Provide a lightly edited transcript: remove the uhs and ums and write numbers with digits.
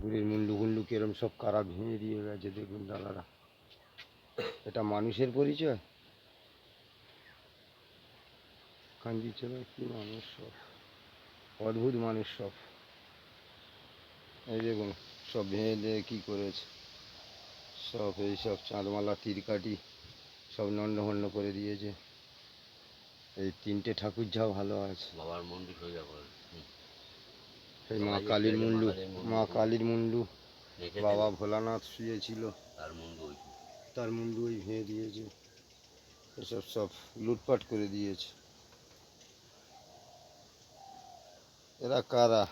বুড়ির মুন্ডু গুন্ডু কিরম সব কারা ভেঙে দিয়ে গেছে দেখুন দাদারা। এটা মানুষের পরিচয়? কান্দিছে না কি মানুষ সব, অদ্ভুত মানুষ সব। এই দেখুন সব ভেঙে দিয়ে কী করেছে সব, এই সব চাঁদমালা তীরকাঠি সব নন্ডভন্ড করে দিয়েছে। এই তিনটে ঠাকুর যা ভালো আছে, বাবার মুন্ডু সোজা করে, এই মা কালীর মুন্ডু, মা কালীর মুন্ডু, বাবা ভোলানাথ শুয়েছিল তার মুন্ডু ওই ভেঙে দিয়েছে। এসব সব লুটপাট করে দিয়েছে। এরা কারা?